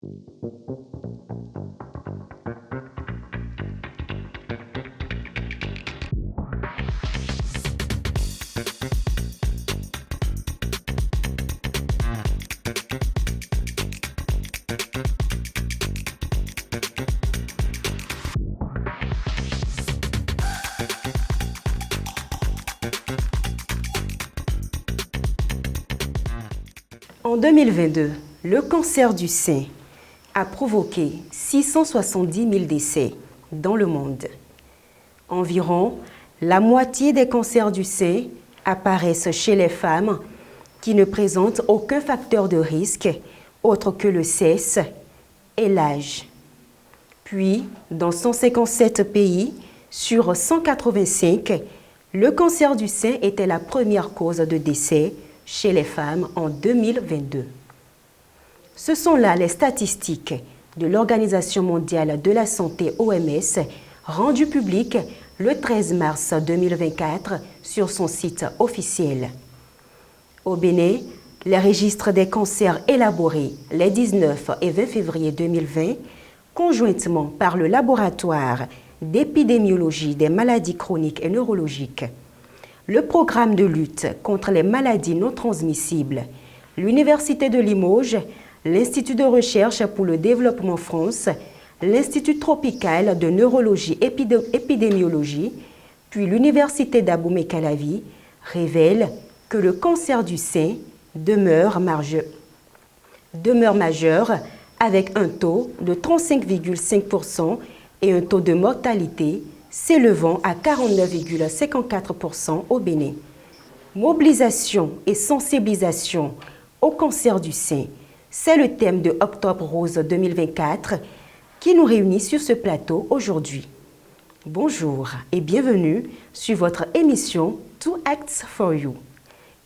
En 2022, le cancer du sein a provoqué 670 000 décès dans le monde. Environ la moitié des cancers du sein apparaissent chez les femmes qui ne présentent aucun facteur de risque autre que le sexe et l'âge. Puis, dans 157 pays sur 185, le cancer du sein était la première cause de décès chez les femmes en 2022. Ce sont là les statistiques de l'Organisation mondiale de la santé OMS rendues publiques le 13 mars 2024 sur son site officiel. Au Bénin, les registres des cancers élaborés les 19 et 20 février 2020, conjointement par le laboratoire d'épidémiologie des maladies chroniques et neurologiques, le programme de lutte contre les maladies non transmissibles, l'Université de Limoges, l'Institut de recherche pour le développement France, l'Institut tropical de neurologie épidémiologie, puis l'Université d'Abomey-Calavi révèlent que le cancer du sein demeure majeur avec un taux de 35,5% et un taux de mortalité s'élevant à 49,54% au Bénin. Mobilisation et sensibilisation au cancer du sein, c'est le thème de Octobre Rose 2024 qui nous réunit sur ce plateau aujourd'hui. Bonjour et bienvenue sur votre émission Two Acts for You,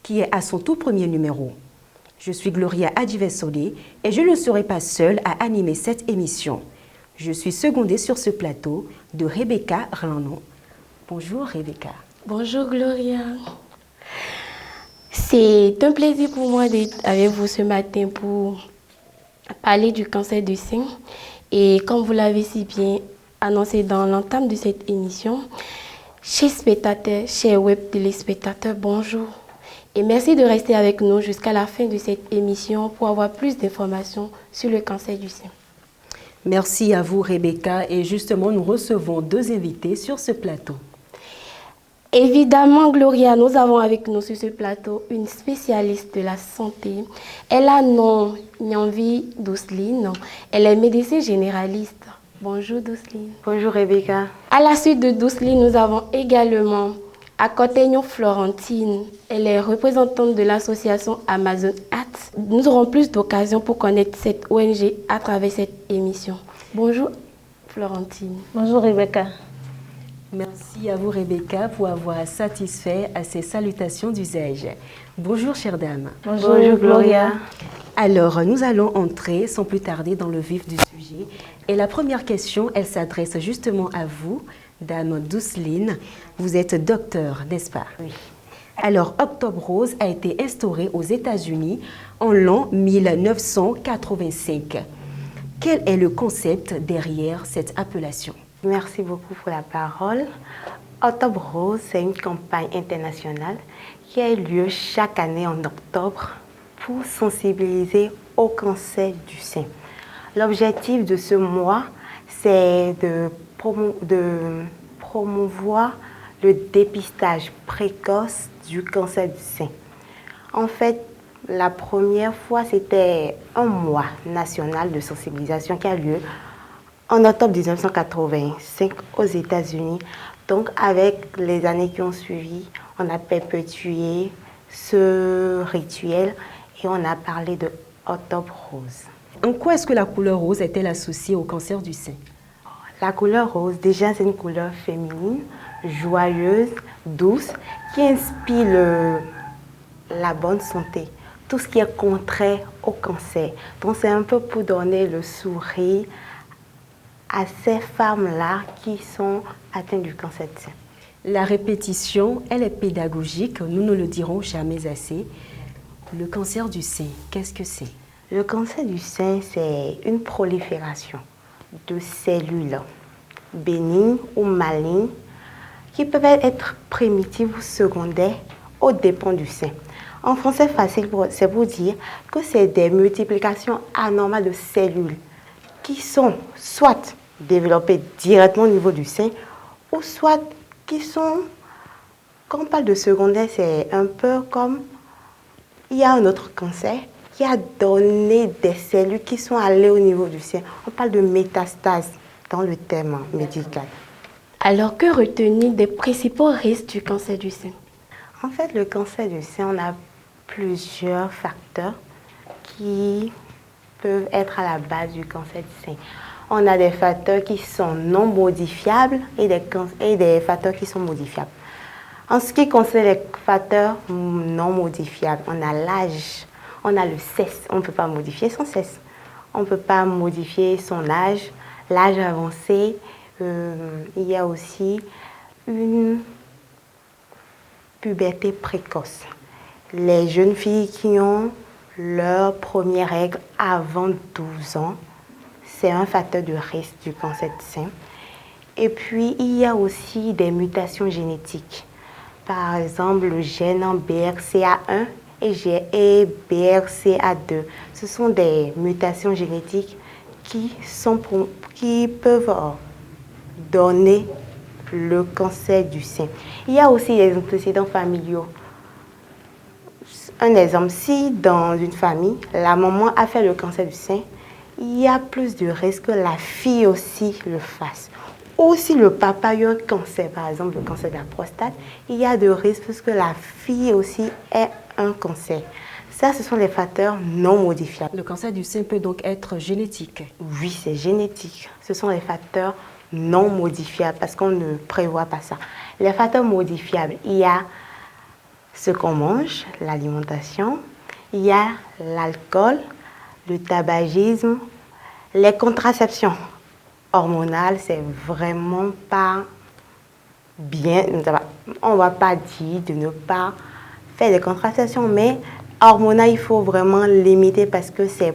qui est à son tout premier numéro. Je suis Gloria Adivesole et je ne serai pas seule à animer cette émission. Je suis secondée sur ce plateau de Rebecca Ranon. Bonjour Rebecca. Bonjour Gloria. C'est un plaisir pour moi d'être avec vous ce matin pour parler du cancer du sein. Et comme vous l'avez si bien annoncé dans l'entame de cette émission, chers spectateurs, chers web téléspectateurs, bonjour. Et merci de rester avec nous jusqu'à la fin de cette émission pour avoir plus d'informations sur le cancer du sein. Merci à vous Rebecca et justement nous recevons deux invités sur ce plateau. Évidemment Gloria, nous avons avec nous sur ce plateau une spécialiste de la santé. Elle a nom Nyanvi Dousseline, elle est médecin généraliste. Bonjour Dousseline. Bonjour Rebecca. À la suite de Dousseline, nous avons également Akotenyo Florentine, elle est représentante de l'association Amazon Arts. Nous aurons plus d'occasions pour connaître cette ONG à travers cette émission. Bonjour Florentine. Bonjour Rebecca. Merci à vous Rebecca pour avoir satisfait à ces salutations d'usage. Bonjour chère dame. Bonjour Gloria. Alors nous allons entrer sans plus tarder dans le vif du sujet. Et la première question, elle s'adresse justement à vous. Dame Dousseline, vous êtes docteur, n'est-ce pas? Oui. Alors, Octobre Rose a été instauré aux États-Unis en l'an 1985. Quel est le concept derrière cette appellation? Merci beaucoup pour la parole. Octobre Rose, c'est une campagne internationale qui a lieu chaque année en octobre pour sensibiliser au cancer du sein. L'objectif de ce mois, c'est de promouvoir le dépistage précoce du cancer du sein. En fait, la première fois, c'était un mois national de sensibilisation qui a lieu en octobre 1985 aux États-Unis. Donc, avec les années qui ont suivi, on a perpétué ce rituel et on a parlé de Octobre Rose. En quoi est-ce que la couleur rose est-elle associée au cancer du sein? La couleur rose, déjà, c'est une couleur féminine, joyeuse, douce, qui inspire la bonne santé. Tout ce qui est contraire au cancer. Donc, c'est un peu pour donner le sourire à ces femmes-là qui sont atteintes du cancer du sein. La répétition, elle est pédagogique, nous ne le dirons jamais assez. Le cancer du sein, qu'est-ce que c'est? Le cancer du sein, c'est une prolifération de cellules bénignes ou malignes qui peuvent être primitives ou secondaires aux dépens du sein. En français facile, c'est pour dire que c'est des multiplications anormales de cellules qui sont soit développées directement au niveau du sein ou soit qui sont, quand on parle de secondaire, c'est un peu comme il y a un autre cancer qui a donné des cellules qui sont allées au niveau du sein. On parle de métastase dans le terme médical. Alors, que retenir des principaux risques du cancer du sein? En fait, le cancer du sein, on a plusieurs facteurs qui peuvent être à la base du cancer du sein. On a des facteurs qui sont non modifiables et des facteurs qui sont modifiables. En ce qui concerne les facteurs non modifiables, on a l'âge, on a le sexe. On ne peut pas modifier son sexe. On ne peut pas modifier son âge, l'âge avancé. Il y a aussi une puberté précoce. Les jeunes filles qui ont leurs premières règles avant 12 ans, c'est un facteur de risque du cancer du sein. Et puis, il y a aussi des mutations génétiques. Par exemple, le gène en BRCA1 et BRCA2. Ce sont des mutations génétiques qui peuvent donner le cancer du sein. Il y a aussi les antécédents familiaux. Un exemple, si dans une famille, la maman a fait le cancer du sein, il y a plus de risques que la fille aussi le fasse. Ou si le papa a eu un cancer, par exemple le cancer de la prostate, il y a de risques que la fille aussi ait un cancer. Ça, ce sont les facteurs non modifiables. Le cancer du sein peut donc être génétique. Oui, c'est génétique. Ce sont les facteurs non modifiables parce qu'on ne prévoit pas ça. Les facteurs modifiables, il y a ce qu'on mange, l'alimentation, il y a l'alcool, le tabagisme, les contraceptions hormonales, c'est vraiment pas bien. On ne va pas dire de ne pas faire des contraceptions, mais hormonales, il faut vraiment limiter parce que c'est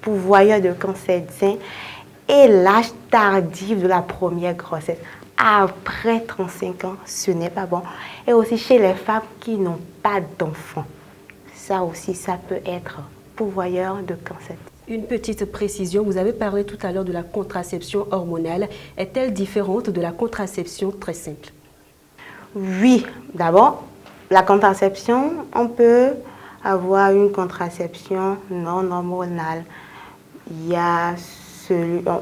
pourvoyeur de cancer du sein et l'âge tardif de la première grossesse. Après 35 ans, ce n'est pas bon. Et aussi chez les femmes qui n'ont pas d'enfants. Ça aussi, ça peut être pourvoyeur de cancer. Une petite précision, vous avez parlé tout à l'heure de la contraception hormonale. Est-elle différente de la contraception très simple? Oui, d'abord, la contraception, on peut avoir une contraception non hormonale. Il y a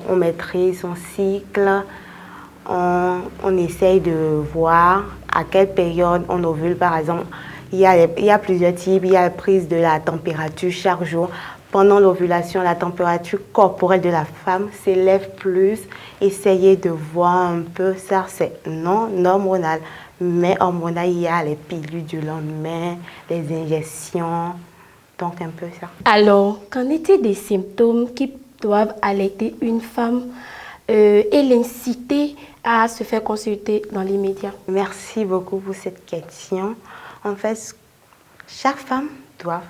on maîtrise son cycle, on essaye de voir à quelle période on ovule, par exemple. Il y a plusieurs types. Il y a la prise de la température chaque jour. Pendant l'ovulation, la température corporelle de la femme s'élève plus. Essayez de voir un peu ça, c'est non hormonal. Mais hormonal, il y a les pilules du lendemain, les injections, donc un peu ça. Alors, qu'en est-il des symptômes qui doivent alerter une femme et l'inciter à se faire consulter dans l'immédiat? Merci beaucoup pour cette question. En fait, chaque femme doit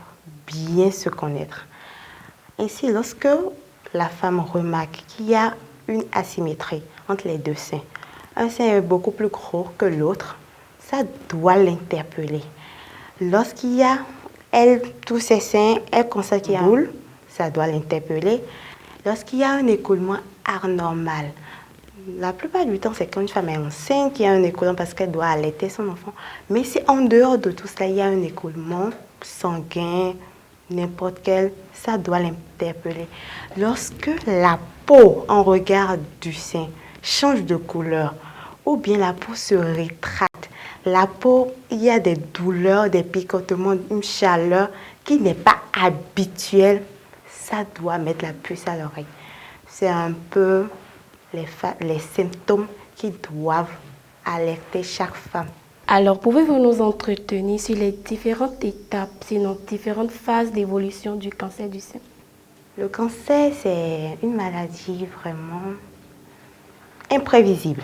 bien se connaître. Ainsi, lorsque la femme remarque qu'il y a une asymétrie entre les deux seins, un sein est beaucoup plus gros que l'autre, ça doit l'interpeller. Lorsqu'il y a, tous ses seins, elle constate qu'il y a une boule, ça doit l'interpeller. Lorsqu'il y a un écoulement anormal, la plupart du temps, c'est quand une femme est enceinte qu'il y a un écoulement parce qu'elle doit allaiter son enfant. Mais si en dehors de tout cela, il y a un écoulement sanguin, n'importe quel, ça doit l'interpeller. Lorsque la peau en regard du sein change de couleur ou bien la peau se rétracte, la peau, il y a des douleurs, des picotements, une chaleur qui n'est pas habituelle, ça doit mettre la puce à l'oreille. C'est un peu les symptômes qui doivent alerter chaque femme. Alors, pouvez-vous nous entretenir sur les différentes étapes, sinon différentes phases d'évolution du cancer du sein? Le cancer, c'est une maladie vraiment imprévisible.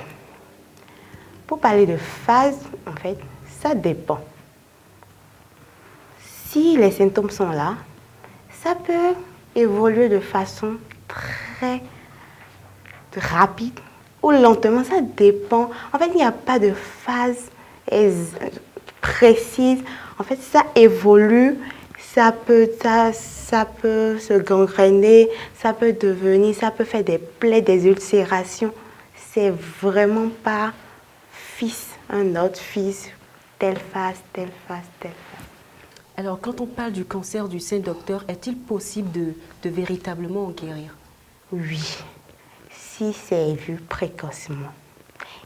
Pour parler de phase, en fait, ça dépend. Si les symptômes sont là, ça peut évoluer de façon très rapide ou lentement, ça dépend. En fait, il n'y a pas de phase précise. En fait, ça évolue, ça peut se gangréner, ça peut faire des plaies, des ulcérations. C'est vraiment pas un autre fils, telle phase, telle phase, telle phase. Alors, quand on parle du cancer du sein, docteur, est-il possible de véritablement en guérir? Oui, si c'est vu précocement.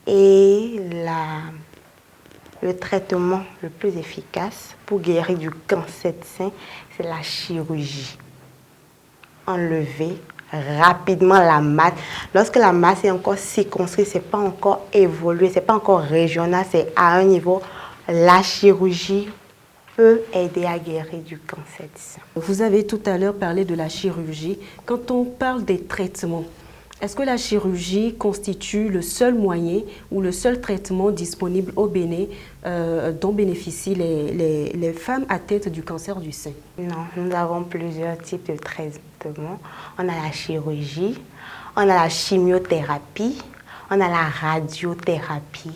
Et le traitement le plus efficace pour guérir du cancer de sein, c'est la chirurgie. Enlever rapidement la masse. Lorsque la masse est encore circonscrite, ce n'est pas encore évolué, ce n'est pas encore régional, c'est à un niveau, la chirurgie peut aider à guérir du cancer du sein. Vous avez tout à l'heure parlé de la chirurgie. Quand on parle des traitements, est-ce que la chirurgie constitue le seul moyen ou le seul traitement disponible au Bénin dont bénéficient les femmes atteintes du cancer du sein? Non, nous avons plusieurs types de traitements. On a la chirurgie, on a la chimiothérapie, on a la radiothérapie.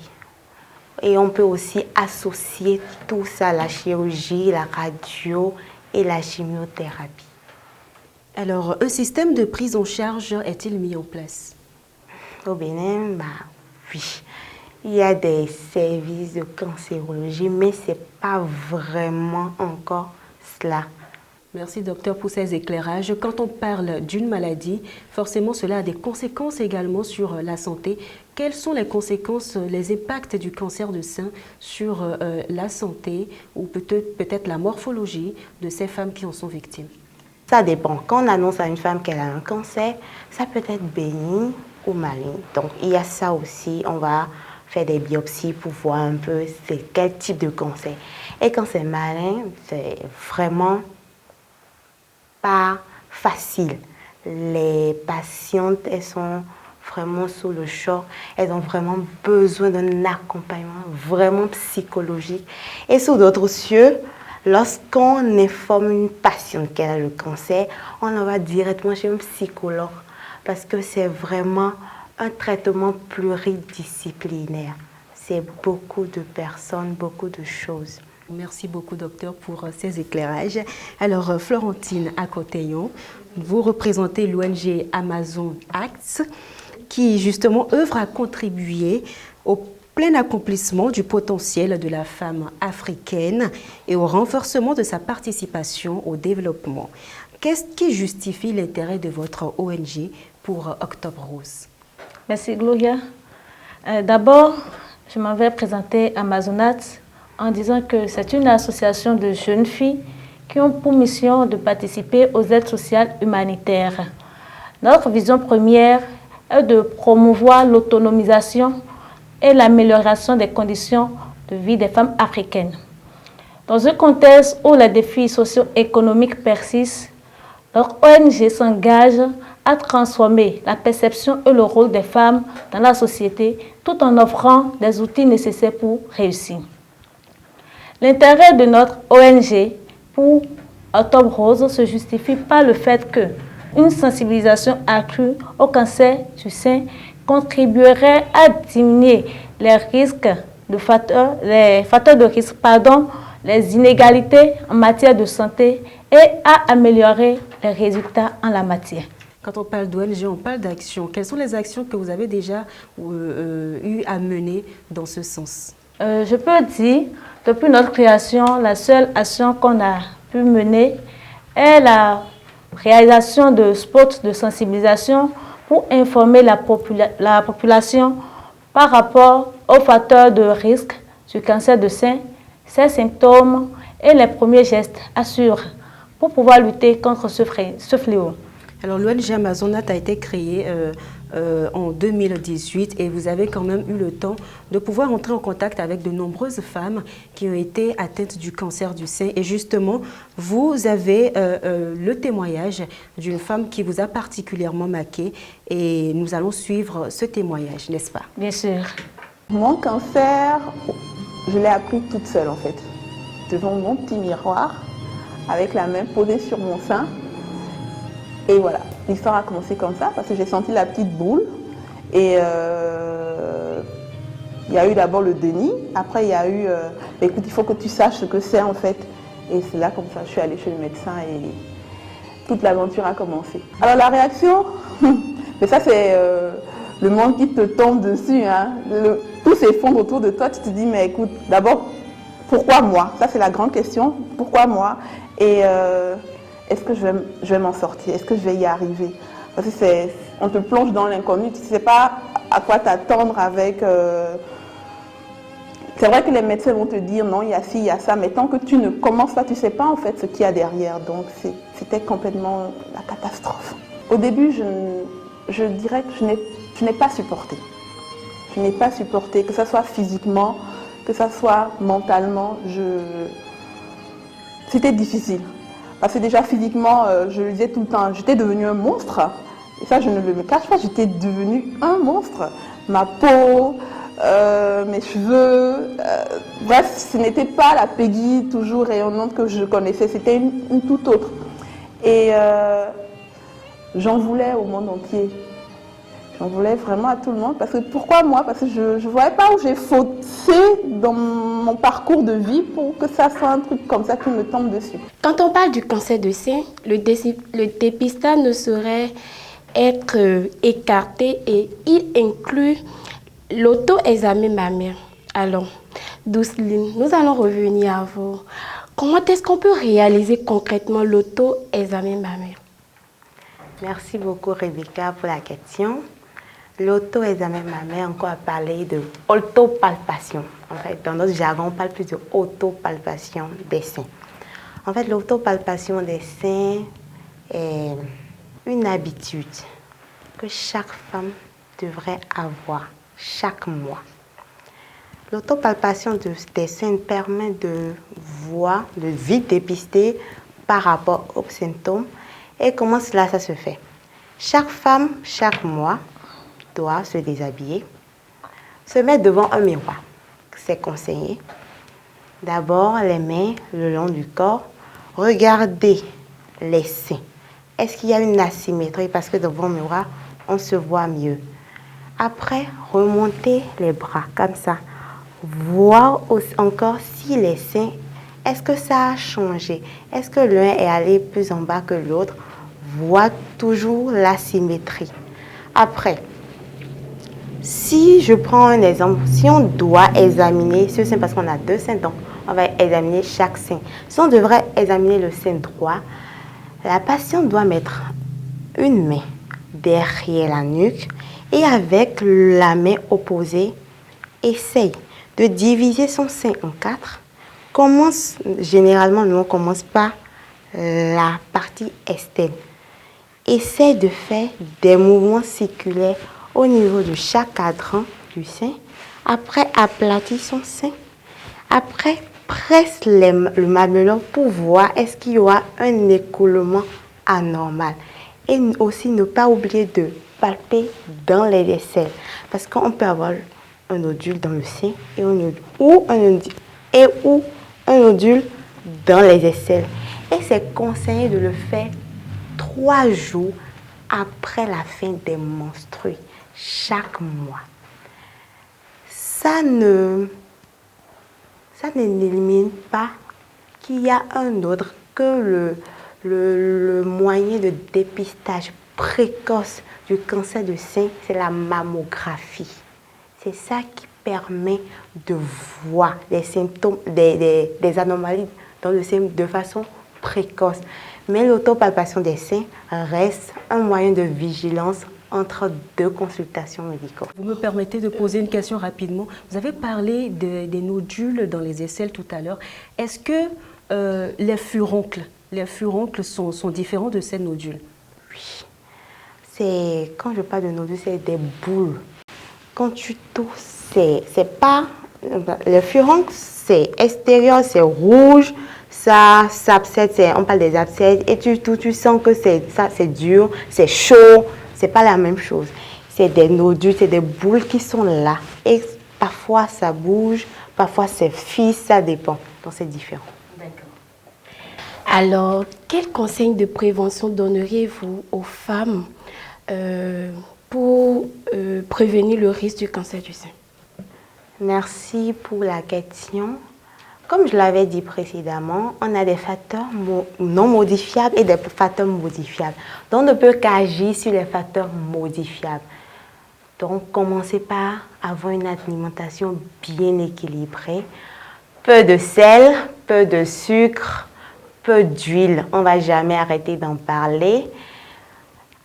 Et on peut aussi associer tout ça, la chirurgie, la radio et la chimiothérapie. Alors, un système de prise en charge est-il mis en place? Au Bénin, oui. Il y a des services de cancérologie, mais ce n'est pas vraiment encore cela. Merci docteur pour ces éclairages. Quand on parle d'une maladie, forcément cela a des conséquences également sur la santé. Quelles sont les conséquences, les impacts du cancer de sein sur la santé ou peut-être la morphologie de ces femmes qui en sont victimes? Ça dépend. Quand on annonce à une femme qu'elle a un cancer, ça peut être bénin ou malign. Donc il y a ça aussi. On va faire des biopsies pour voir un peu c'est quel type de cancer. Et quand c'est malign, c'est vraiment pas facile. Les patientes, elles sont vraiment sous le choc. Elles ont vraiment besoin d'un accompagnement vraiment psychologique. Et sous d'autres cieux, lorsqu'on informe une patiente qu'elle a le cancer, on en va directement chez un psychologue parce que c'est vraiment un traitement pluridisciplinaire. C'est beaucoup de personnes, beaucoup de choses. Merci beaucoup, docteur, pour ces éclairages. Alors, Florentine Akoteyon, vous représentez l'ONG Amazon Acts, qui justement œuvre à contribuer au plein accomplissement du potentiel de la femme africaine et au renforcement de sa participation au développement. Qu'est-ce qui justifie l'intérêt de votre ONG pour Octobre Rose? Merci, Gloria. D'abord, je m'en vais présenter Amazonat en disant que c'est une association de jeunes filles qui ont pour mission de participer aux aides sociales humanitaires. Notre vision première est de promouvoir l'autonomisation et l'amélioration des conditions de vie des femmes africaines. Dans un contexte où les défis socio-économiques persistent, leur ONG s'engage à transformer la perception et le rôle des femmes dans la société tout en offrant des outils nécessaires pour réussir. L'intérêt de notre ONG pour Octobre Rose se justifie par le fait qu'une sensibilisation accrue au cancer du sein contribuerait à diminuer les facteurs de risque, les inégalités en matière de santé et à améliorer les résultats en la matière. Quand on parle d'ONG, on parle d'actions. Quelles sont les actions que vous avez déjà eu à mener dans ce sens? Je peux dire, depuis notre création, la seule action qu'on a pu mener est la réalisation de spots de sensibilisation pour informer la population par rapport aux facteurs de risque du cancer de sein, ses symptômes et les premiers gestes à suivre pour pouvoir lutter contre ce fléau. Alors l'ONG Amazonat a été créée en 2018 et vous avez quand même eu le temps de pouvoir entrer en contact avec de nombreuses femmes qui ont été atteintes du cancer du sein. Et justement, vous avez le témoignage d'une femme qui vous a particulièrement marqué et nous allons suivre ce témoignage, n'est-ce pas? Bien sûr. Mon cancer, je l'ai appris toute seule en fait, devant mon petit miroir, avec la main posée sur mon sein. Et voilà, l'histoire a commencé comme ça parce que j'ai senti la petite boule. Et il y a eu d'abord le déni, après il y a eu écoute, il faut que tu saches ce que c'est en fait. Et c'est là, comme ça, je suis allée chez le médecin et toute l'aventure a commencé. Alors la réaction, mais ça c'est le monde qui te tombe dessus, hein. Tout s'effondre autour de toi, tu te dis mais écoute, d'abord, pourquoi moi? Ça c'est la grande question, pourquoi moi? Et est-ce que je vais m'en sortir? Est-ce que je vais y arriver? Parce que on te plonge dans l'inconnu, tu ne sais pas à quoi t'attendre avec... C'est vrai que les médecins vont te dire non, il y a ci, il y a ça, mais tant que tu ne commences pas, tu ne sais pas en fait ce qu'il y a derrière. Donc c'était complètement la catastrophe. Au début, je dirais que je n'ai pas supporté. Je n'ai pas supporté, que ce soit physiquement, que ce soit mentalement. C'était difficile. Parce que déjà physiquement, je le disais tout le temps, j'étais devenue un monstre. Et ça, je ne le cache pas, j'étais devenue un monstre. Ma peau, mes cheveux, bref, ce n'était pas la Peggy toujours rayonnante que je connaissais, c'était une toute autre. Et j'en voulais au monde entier. J'en voulais vraiment à tout le monde. Parce que pourquoi moi? Parce que je ne voyais pas où j'ai faussé dans mon parcours de vie pour que ça soit un truc comme ça qui me tombe dessus. Quand on parle du cancer du sein, le dépistage ne saurait être écarté et il inclut l'auto-examen mammaire. Alors, Douceline, nous allons revenir à vous. Comment est-ce qu'on peut réaliser concrètement l'auto-examen mammaire? Merci beaucoup Rebecca pour la question. L'auto-examen mammaire, on va parler de autopalpation. En fait, dans notre jargon, on parle plus de autopalpation des seins. En fait, l'autopalpation des seins est une habitude que chaque femme devrait avoir chaque mois. L'autopalpation des seins permet de voir, de vite dépister par rapport aux symptômes. Et comment cela ça se fait? Chaque femme, chaque mois, doit se déshabiller, se mettre devant un miroir. C'est conseillé. D'abord, les mains le long du corps. Regardez les seins. Est-ce qu'il y a une asymétrie? Parce que devant le miroir, on se voit mieux. Après, remonter les bras comme ça. Voir encore si les seins, est-ce que ça a changé? Est-ce que l'un est allé plus en bas que l'autre? Voir toujours l'asymétrie. Après, si je prends un exemple, si on doit examiner ce sein, parce qu'on a deux seins, donc on va examiner chaque sein. Si on devrait examiner le sein droit, la patiente doit mettre une main derrière la nuque et avec la main opposée, essaye de diviser son sein en 4. Généralement, nous on commence par la partie externe. Essaye de faire des mouvements circulaires au niveau de chaque cadran du sein. Après, aplatis son sein. Après, presse le mamelon pour voir est-ce qu'il y aura un écoulement anormal. Et aussi, ne pas oublier de palper dans les aisselles. Parce qu'on peut avoir un nodule dans le sein ou un nodule dans les aisselles. Et c'est conseillé de le faire 3 jours après la fin des menstrues, chaque mois. Ça n'élimine pas qu'il y a un autre que le moyen de dépistage précoce du cancer du sein, c'est la mammographie. C'est ça qui permet de voir les symptômes, des anomalies dans le sein de façon précoce. Mais l'autopalpation des seins reste un moyen de vigilance entre 2 consultations médicales. Vous me permettez de poser une question rapidement. Vous avez parlé des nodules dans les aisselles tout à l'heure. Est-ce que les furoncles sont différents de ces nodules? Oui. Quand je parle de nodules, c'est des boules. Quand tu tousses, c'est pas... Le furoncle, c'est extérieur, c'est rouge. Ça s'abcède, on parle des abcèdes. Et tu sens que c'est dur, c'est chaud. C'est pas la même chose. C'est des nodules, c'est des boules qui sont là. Et parfois, ça bouge, parfois, c'est fixe, ça dépend. Donc, c'est différent. D'accord. Alors, quels conseils de prévention donneriez-vous aux femmes pour prévenir le risque du cancer du sein? Merci pour la question. Comme je l'avais dit précédemment, on a des facteurs non modifiables et des facteurs modifiables. Donc, on ne peut qu'agir sur les facteurs modifiables. Donc, commencez par avoir une alimentation bien équilibrée. Peu de sel, peu de sucre, peu d'huile. On ne va jamais arrêter d'en parler.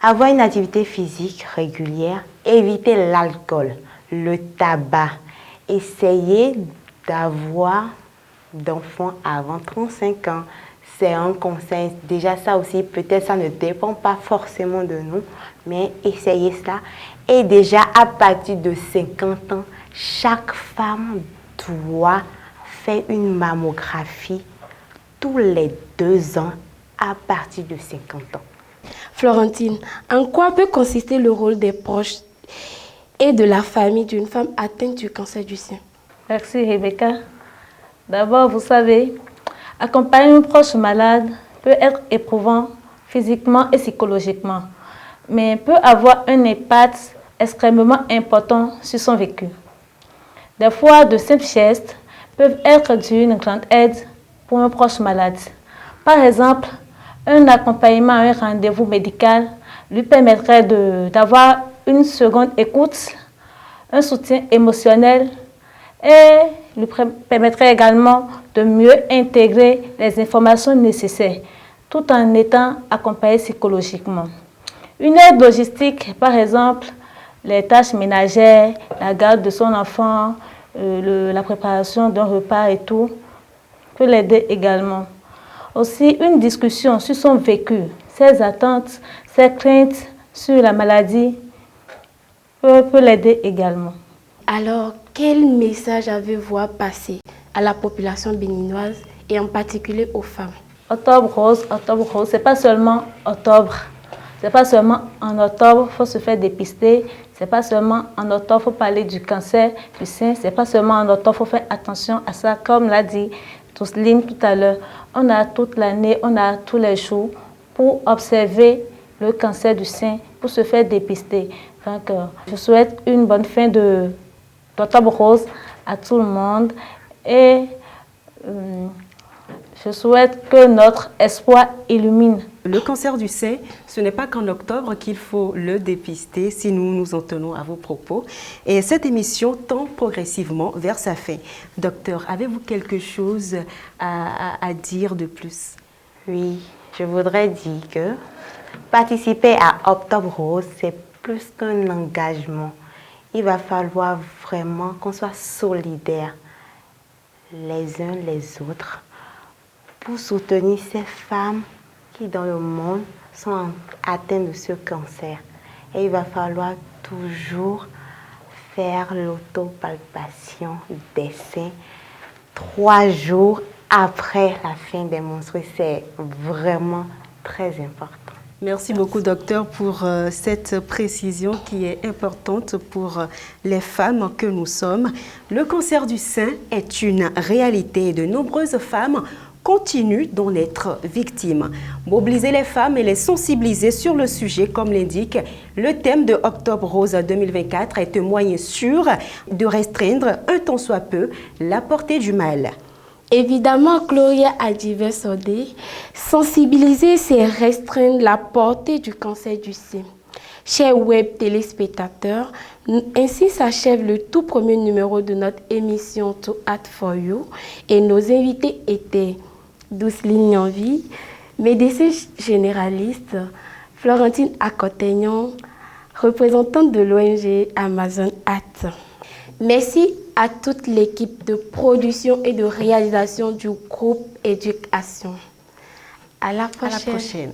Avoir une activité physique régulière. Éviter l'alcool, le tabac. Essayez d'avoir d'enfants avant 35 ans. C'est un conseil. Déjà, ça aussi, peut-être ça ne dépend pas forcément de nous, mais essayez ça. Et déjà, à partir de 50 ans, chaque femme doit faire une mammographie tous les 2 ans à partir de 50 ans. Florentine, en quoi peut consister le rôle des proches et de la famille d'une femme atteinte du cancer du sein? Merci Rebecca. D'abord, vous savez, accompagner un proche malade peut être éprouvant physiquement et psychologiquement, mais peut avoir un impact extrêmement important sur son vécu. Des fois, de simples gestes peuvent être d'une grande aide pour un proche malade. Par exemple, un accompagnement à un rendez-vous médical lui permettrait d'avoir une seconde écoute, un soutien émotionnel et lui permettrait également de mieux intégrer les informations nécessaires tout en étant accompagné psychologiquement. Une aide logistique, par exemple, les tâches ménagères, la garde de son enfant, la préparation d'un repas et tout, peut l'aider également. Aussi, une discussion sur son vécu, ses attentes, ses craintes sur la maladie peut l'aider également. Alors, quel message avez-vous à passer à la population béninoise et en particulier aux femmes? Octobre rose, c'est pas seulement octobre. C'est pas seulement en octobre, il faut se faire dépister. C'est pas seulement en octobre, il faut parler du cancer du sein. C'est pas seulement en octobre, il faut faire attention à ça. Comme l'a dit Tousline tout à l'heure, on a toute l'année, on a tous les jours pour observer le cancer du sein, pour se faire dépister. Donc, je souhaite une bonne fin d'Octobre rose à tout le monde et je souhaite que notre espoir illumine. Le cancer du sein, ce n'est pas qu'en octobre qu'il faut le dépister si nous nous en tenons à vos propos. Et cette émission tend progressivement vers sa fin. Docteur, avez-vous quelque chose à dire de plus? Oui, je voudrais dire que participer à Octobre Rose, c'est plus qu'un engagement. Il va falloir vraiment qu'on soit solidaires les uns les autres pour soutenir ces femmes qui dans le monde sont atteintes de ce cancer. Et il va falloir toujours faire l'autopalpation des seins 3 jours après la fin des menstrues. C'est vraiment très important. Merci beaucoup, docteur, pour cette précision qui est importante pour les femmes que nous sommes. Le cancer du sein est une réalité et de nombreuses femmes continuent d'en être victimes. Mobiliser les femmes et les sensibiliser sur le sujet, comme l'indique le thème de Octobre Rose 2024, est un moyen sûr de restreindre un tant soit peu la portée du mal. Évidemment, Gloria Adjivé-Sodé, sensibiliser, c'est restreindre la portée du cancer du sein. Chers web téléspectateurs, ainsi s'achève le tout premier numéro de notre émission To Act For You et nos invités étaient Douceline Nyanvi, médecin généraliste, Florentine Akotegnon, représentante de l'ONG Amazon Act. Merci à toute l'équipe de production et de réalisation du groupe Éducation. À la prochaine. À la prochaine.